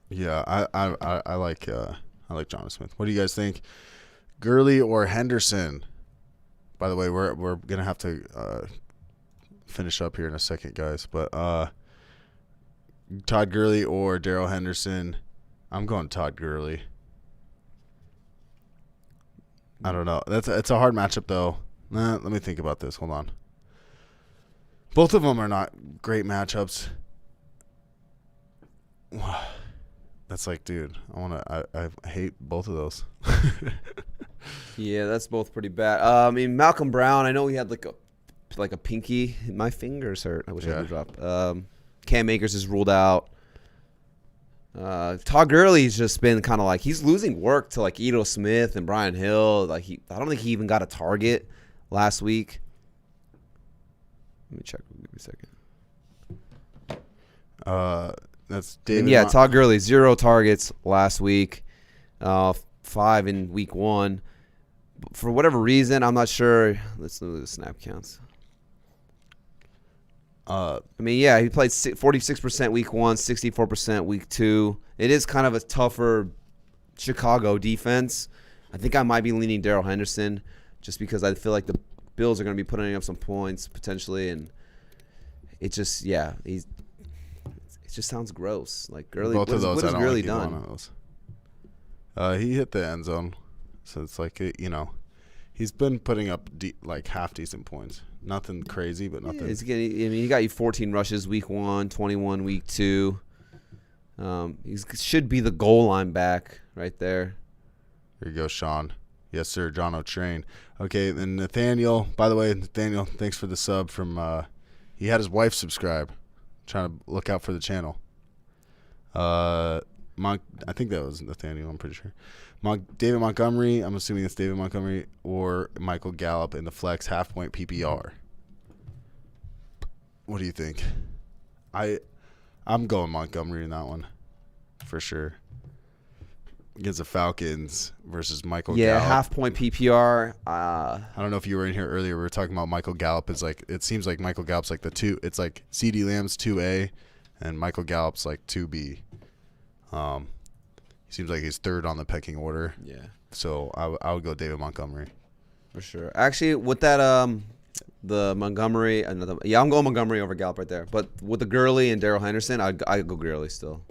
Yeah, I like Jonnu Smith. What do you guys think? Gurley or Henderson? By the way, we're gonna have to finish up here in a second, guys. But Todd Gurley or Darrell Henderson? I'm going Todd Gurley. I don't know. It's a hard matchup though. Let me think about this. Hold on. Both of them are not great matchups. That's like, dude, I hate both of those. Yeah, that's both pretty bad. I mean, Malcolm Brown, I know he had like a pinky. My fingers hurt. I wish I could drop. Cam Akers is ruled out. Todd Gurley's just been kind of like he's losing work to like Ito Smith and Brian Hill. I don't think he even got a target last week. Let me check. Give me a second. That's David. Yeah, Todd Gurley 0 targets last week, 5 in week 1. For whatever reason, I'm not sure. Let's look at the snap counts. I mean, yeah, he played 46% week 1, 64% week 2. It is kind of a tougher Chicago defense. I think I might be leaning Darrell Henderson just because I feel like the Bills are going to be putting up some points potentially, and it just it just sounds gross. Like Gurley, both of those, what has Gurley done? He hit the end zone, so it's like he's been putting up half decent points. Nothing crazy, but nothing. He got you 14 rushes week 1, 21 week 2. He should be the goal line back right there. Here you go, Sean. Yes, sir, John O'Train. Okay, then Nathaniel. By the way, Nathaniel, thanks for the sub from. He had his wife subscribe. Trying to look out for the channel. I think that was Nathaniel. I'm pretty sure. David Montgomery. I'm assuming it's David Montgomery or Michael Gallup in the flex half point PPR. What do you think? I'm going Montgomery in that one for sure. Against the Falcons versus Michael Gallup. half-point PPR. I don't know if you were in here earlier. We were talking about Michael Gallup. It seems like Michael Gallup's like the 2. It's like CeeDee Lamb's 2A, and Michael Gallup's like 2B. He seems like he's third on the pecking order. Yeah. So I would go David Montgomery. For sure. Actually, with that, the Montgomery, I'm going Montgomery over Gallup right there. But with the Gurley and Darrell Henderson, I'd go Gurley still.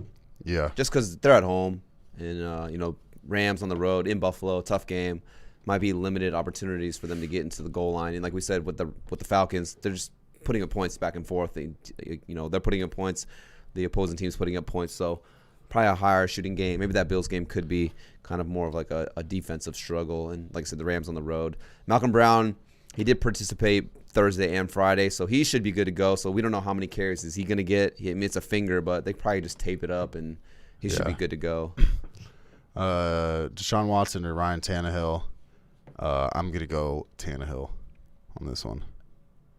Yeah. Just because they're at home. And, Rams on the road in Buffalo, tough game. Might be limited opportunities for them to get into the goal line. And like we said, with the Falcons, they're just putting up points back and forth. They're putting up points. The opposing team's putting up points. So probably a higher shooting game. Maybe that Bills game could be kind of more of like a defensive struggle. And like I said, the Rams on the road. Malcolm Brown, he did participate Thursday and Friday, so he should be good to go. So we don't know how many carries is he going to get. It's a finger, but they probably just tape it up and he should be good to go. Deshaun Watson or Ryan Tannehill. I'm going to go Tannehill on this one.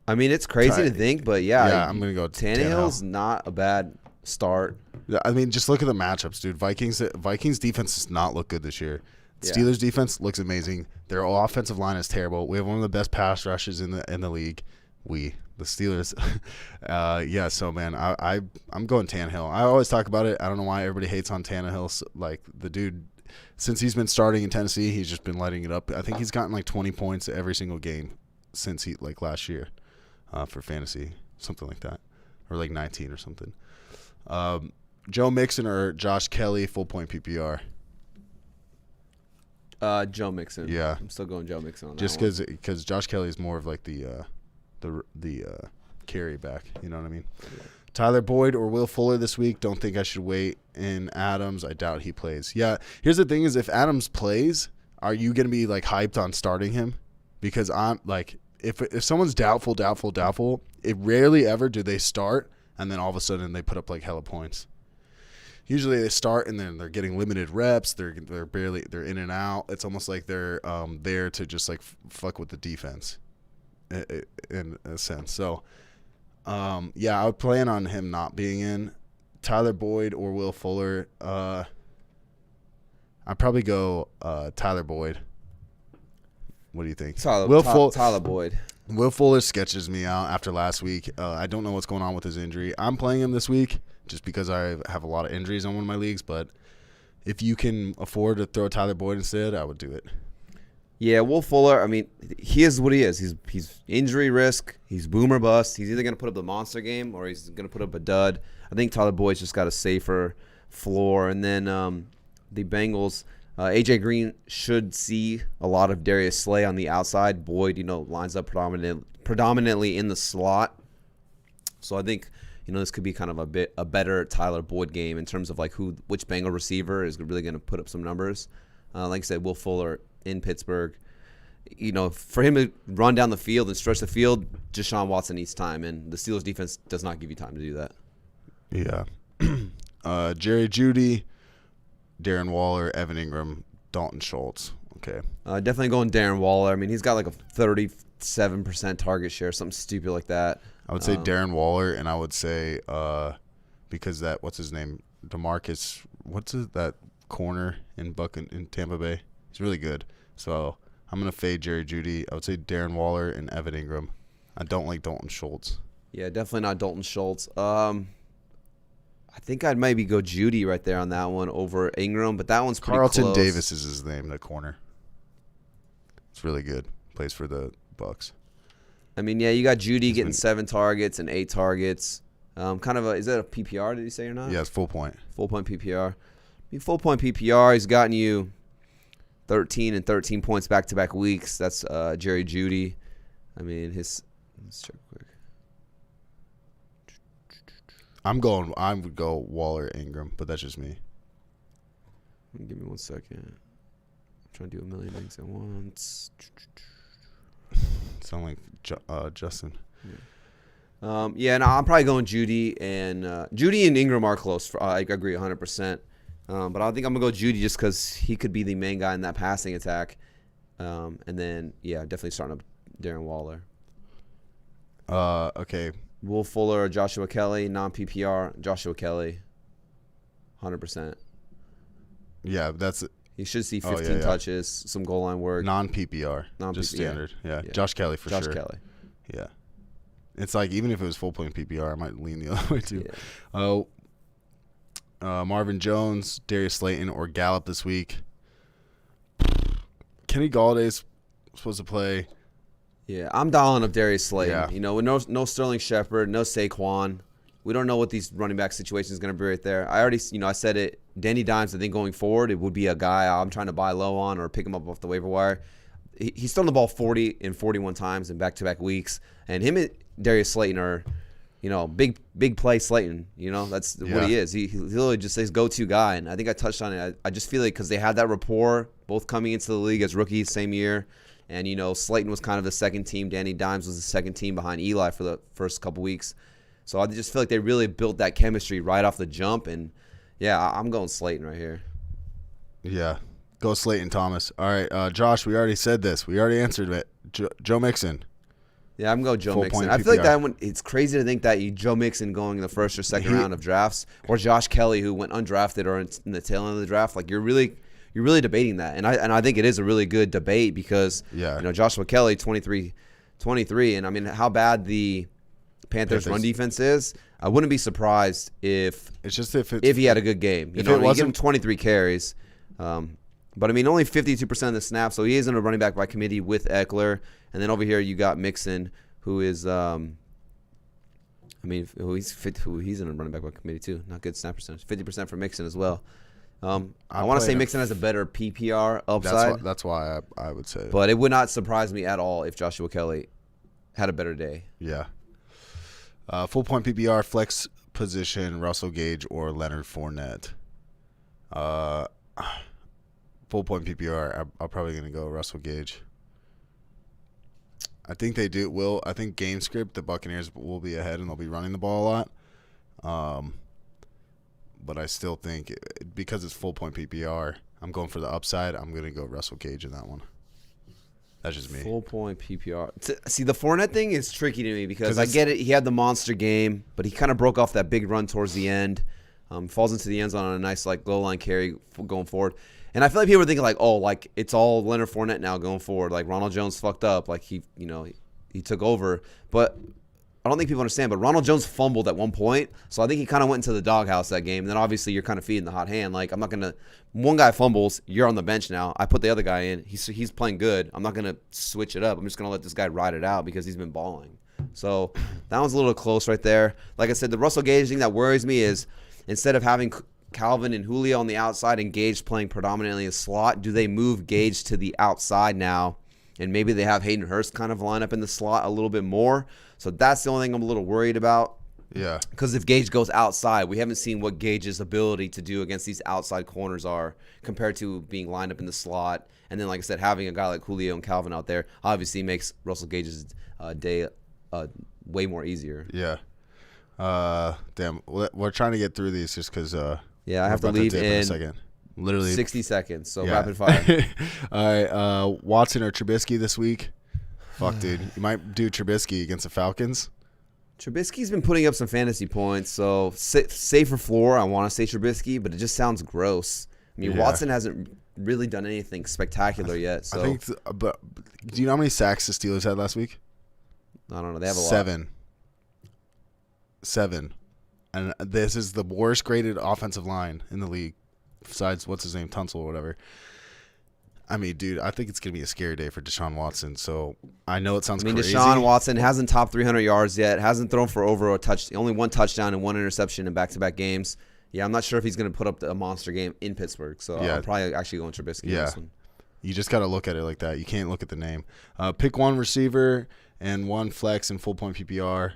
I mean, it's crazy to think, but I'm going to go Tannehill's not a bad start. I mean, just look at the matchups, dude. Vikings defense does not look good this year. Steelers defense looks amazing. Their offensive line is terrible. We have one of the best pass rushes in the league. The Steelers. So, man, I'm going Tannehill. I always talk about it. I don't know why everybody hates on Tannehill. So, like, the dude, since he's been starting in Tennessee, he's just been lighting it up. I think he's gotten like 20 points every single game since last year for fantasy, something like that, or like 19 or something. Joe Mixon or Josh Kelly, full point PPR. Joe Mixon. Yeah, I'm still going Joe Mixon on just that because Josh Kelly is more of like the carry back. You know what I mean? Yeah. Tyler Boyd or Will Fuller this week. Don't think I should wait. In Adams, I doubt he plays. Yeah, here's the thing: is if Adams plays, are you gonna be like hyped on starting him? Because I'm like, if someone's doubtful, it rarely ever do they start and then all of a sudden they put up like hella points. Usually they start and then they're getting limited reps. They're in and out. It's almost like they're there to just like fuck with the defense, in a sense. So, I would plan on him not being in. Tyler Boyd or Will Fuller. I'd probably go Tyler Boyd. What do you think? Tyler Boyd. Will Fuller sketches me out after last week. I don't know what's going on with his injury. I'm playing him this week just because I have a lot of injuries on one of my leagues. But if you can afford to throw Tyler Boyd instead, I would do it. Yeah, Will Fuller, I mean, he is what he is. He's injury risk. He's boom or bust. He's either going to put up the monster game or he's going to put up a dud. I think Tyler Boyd's just got a safer floor. And then the Bengals, A.J. Green should see a lot of Darius Slay on the outside. Boyd, lines up predominantly in the slot. So I think, this could be kind of a better Tyler Boyd game in terms of like which Bengal receiver is really going to put up some numbers. Like I said, Will Fuller in Pittsburgh. For him to run down the field and stretch the field, Deshaun Watson needs time, and the Steelers defense does not give you time to do that. Yeah. Jerry Jeudy, Darren Waller, Evan Ingram, Dalton Schultz. Okay. Definitely going Darren Waller. I mean, he's got like a 37% target share, something stupid like that. I would say Darren Waller, and I would say because what's his name? DeMarcus, that corner in Tampa Bay? He's really good. So I'm going to fade Jerry Jeudy. I would say Darren Waller and Evan Ingram. I don't like Dalton Schultz. Yeah, definitely not Dalton Schultz. I think I'd maybe go Jeudy right there on that one over Ingram, but that one's pretty Carlton close. Davis is his name, the corner. It's really good. Plays for the Bucks. I mean, yeah, you got Jeudy getting 7 targets and 8 targets. Is that a PPR, did you say or not? Yeah, it's full point. Full point PPR. I mean, full point PPR, he's gotten you 13 and 13 points back-to-back weeks. That's Jerry Jeudy. I mean, let's check quick. I would go Waller Ingram, but that's just me. Give me 1 second. I'm trying to do a million things at once. Sound like Justin. Yeah. I'm probably going Jeudy, and Jeudy and Ingram are close. I agree 100%. But I think I'm going to go Jeudy just because he could be the main guy in that passing attack. And then, definitely starting up Darren Waller. Okay. Will Fuller or Joshua Kelly, non-PPR, Joshua Kelly, 100%. Yeah, He should see 15 touches, some goal line work. Non-PPR. Just standard. Yeah. Josh Kelly for sure. Josh Kelly. Yeah. It's like even if it was full point PPR, I might lean the other way too. Marvin Jones, Darius Slayton, or Gallup this week. Kenny Galladay's supposed to play. Yeah, I'm dialing up Darius Slayton. Yeah. With no Sterling Shepard, no Saquon. We don't know what these running back situation is going to be right there. I already, I said it. Danny Dimes, I think going forward, it would be a guy I'm trying to buy low on or pick him up off the waiver wire. He's thrown the ball 40 and 41 times in back-to-back weeks, and him and Darius Slayton are, big play Slayton. That's what he is. He literally just his go-to guy, and I think I touched on it. I just feel like because they had that rapport, both coming into the league as rookies, same year, and Slayton was kind of the second team. Danny Dimes was the second team behind Eli for the first couple weeks. So I just feel like they really built that chemistry right off the jump, and I'm going Slayton right here. Yeah, go Slayton Thomas. All right, Josh, we already said this. We already answered it. Joe Mixon. Yeah, I'm going Joe Mixon. I feel like that one. It's crazy to think that Joe Mixon going in the first or second round of drafts, or Josh Kelly who went undrafted or in the tail end of the draft. Like you're really debating that, and I think it is a really good debate because Joshua Kelly 23, and I mean how bad the Panthers run defense is. I wouldn't be surprised if he had a good game. He give him 23 carries. But I mean, only 52% of the snaps, so he isn't a running back by committee with Eckler. And then over here you got Mixon, who is, he's in a running back by committee too. Not good snap percentage. 50% for Mixon as well. I want to say Mixon has a better PPR upside. That's why I would say. But it would not surprise me at all if Joshua Kelly had a better day. Yeah. Full point PPR, flex position, Russell Gage or Leonard Fournette. Full point PPR, I'm probably going to go Russell Gage. I think they do. I think game script, the Buccaneers will be ahead and they'll be running the ball a lot. But I still think because it's full point PPR, I'm going for the upside. I'm going to go Russell Gage in that one. That's just me. Full point PPR. See, the Fournette thing is tricky to me because I get it. He had the monster game, but he kind of broke off that big run towards the end. Falls into the end zone on a nice goal line carry going forward. And I feel like people are thinking it's all Leonard Fournette now going forward. Like Ronald Jones fucked up. Like he took over. But I don't think people understand. But Ronald Jones fumbled at one point, so I think he kind of went into the doghouse that game. And then obviously you're kind of feeding the hot hand. Like I'm not gonna. One guy fumbles, you're on the bench now. I put the other guy in. He's playing good. I'm not gonna switch it up. I'm just gonna let this guy ride it out because he's been balling. So that one's a little close right there. Like I said, the Russell Gage thing that worries me is instead of having Calvin and Julio on the outside and Gage playing predominantly a slot, do they move Gage to the outside now? And maybe they have Hayden Hurst kind of line up in the slot a little bit more. So that's the only thing I'm a little worried about. Yeah. Because if Gage goes outside, we haven't seen what Gage's ability to do against these outside corners are compared to being lined up in the slot. And then, like I said, having a guy like Julio and Calvin out there obviously makes Russell Gage's day way more easier. Yeah. Damn. We're trying to get through these just because I have to leave in a second. Literally 60 seconds, so rapid fire. All right, Watson or Trubisky this week? Fuck, dude. You might do Trubisky against the Falcons. Trubisky's been putting up some fantasy points, so safer floor, I want to say Trubisky, but it just sounds gross. I mean, Watson hasn't really done anything spectacular yet. So. I think, but do you know how many sacks the Steelers had last week? I don't know. They have a lot. 7. And this is the worst graded offensive line in the league, besides what's his name, Tunsil or whatever. I mean, dude, I think it's going to be a scary day for Deshaun Watson. So I know it sounds crazy. Deshaun Watson hasn't topped 300 yards yet, hasn't thrown for over a only one touchdown and one interception in back-to-back games. Yeah, I'm not sure if he's going to put up a monster game in Pittsburgh. So I'm probably actually going Trubisky. Yeah. This one. You just got to look at it like that. You can't look at the name. Pick one receiver and one flex in full point PPR.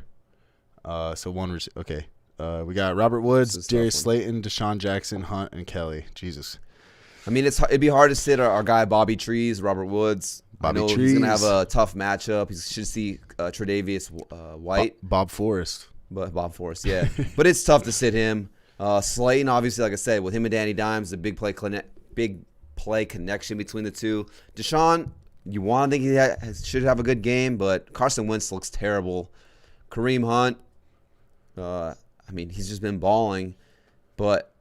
So one okay. We got Robert Woods, Darius Slayton, Deshaun Jackson, Hunt, and Kelly. Jesus. I mean, it'd be hard to sit our guy Bobby Trees, Robert Woods. He's going to have a tough matchup. He should see Tre'Davious White. Bob Forrest. Bob Forrest, yeah. But it's tough to sit him. Slayton, obviously, like I said, with him and Danny Dimes, the big play connection between the two. Deshaun, you want to think he should have a good game, but Carson Wentz looks terrible. Kareem Hunt, I mean, he's just been balling, but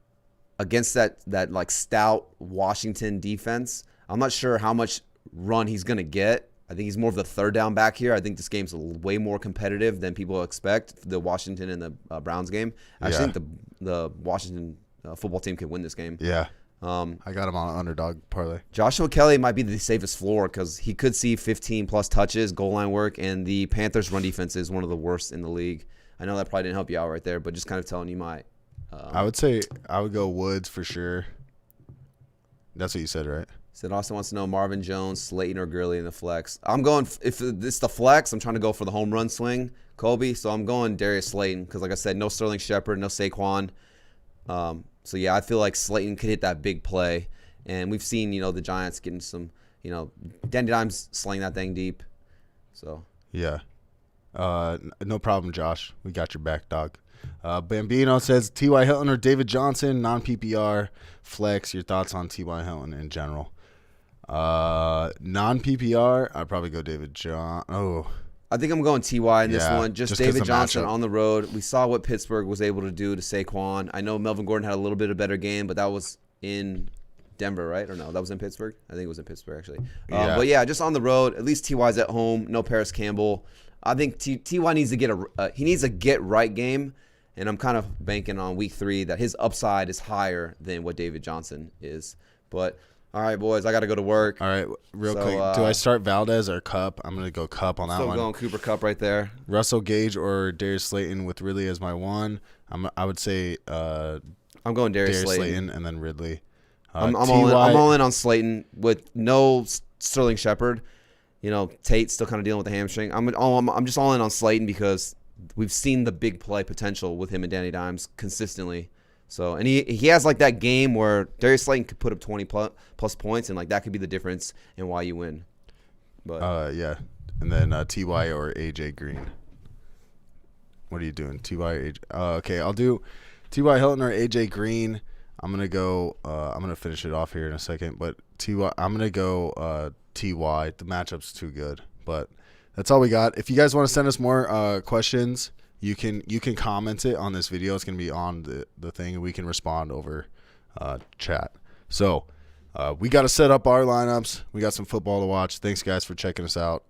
against that like stout Washington defense, I'm not sure how much run he's gonna get. I think he's more of the third down back here. I think this game's way more competitive than people expect. The Washington and the Browns game. I actually think the Washington football team could win this game. Yeah. I got him on an underdog parlay. Joshua Kelly might be the safest floor because he could see 15-plus touches, goal line work, and the Panthers' run defense is one of the worst in the league. I know that probably didn't help you out right there, but just kind of telling you my. I would say I would go Woods for sure. That's what you said, right? Said Austin wants to know Marvin Jones, Slayton, or Gurley in the flex. I'm going, if it's the flex, I'm trying to go for the home run swing, Kobe. So I'm going Darius Slayton because, like I said, no Sterling Shepard, no Saquon. So, yeah, I feel like Slayton could hit that big play. And we've seen, the Giants getting some, Danny Dimes slaying that thing deep. So. Yeah. No problem, Josh. We got your back, dog. Bambino says T.Y. Hilton or David Johnson, non-PPR, flex. Your thoughts on T.Y. Hilton in general? Non-PPR, I'd probably go David I think I'm going T.Y. in this one. Just David Johnson matchup. On the road. We saw what Pittsburgh was able to do to Saquon. I know Melvin Gordon had a little bit of a better game, but that was in Denver, right? Or no, that was in Pittsburgh? I think it was in Pittsburgh, actually. But, yeah, just on the road. At least T.Y.'s at home. No Paris Campbell. I think T.Y. needs to get he needs a get-right game, and I'm kind of banking on week 3 that his upside is higher than what David Johnson is. But – all right, boys, I got to go to work. All right, real quick. Do I start Valdez or Kupp? I'm going to go Kupp on that one. Still going Cooper Kupp right there. Russell Gage or Darius Slayton with Ridley as my one. I would say I'm going Darius Slayton and then Ridley. I'm all in on Slayton with no Sterling Shepard. Tate's still kind of dealing with the hamstring. I'm just all in on Slayton because we've seen the big play potential with him and Danny Dimes consistently. So, and he has like that game where Darius Slayton could put up 20 plus points, and like that could be the difference in why you win. But yeah, and then Ty or AJ Green. What are you doing, Ty or AJ? Okay, I'll do Ty Hilton or AJ Green. I'm gonna go. I'm gonna finish it off here in a second, but I'm gonna go Ty. The matchup's too good, but that's all we got. If you guys want to send us more questions. You can comment it on this video. It's going to be on the thing, and we can respond over chat. So we got to set up our lineups. We got some football to watch. Thanks, guys, for checking us out.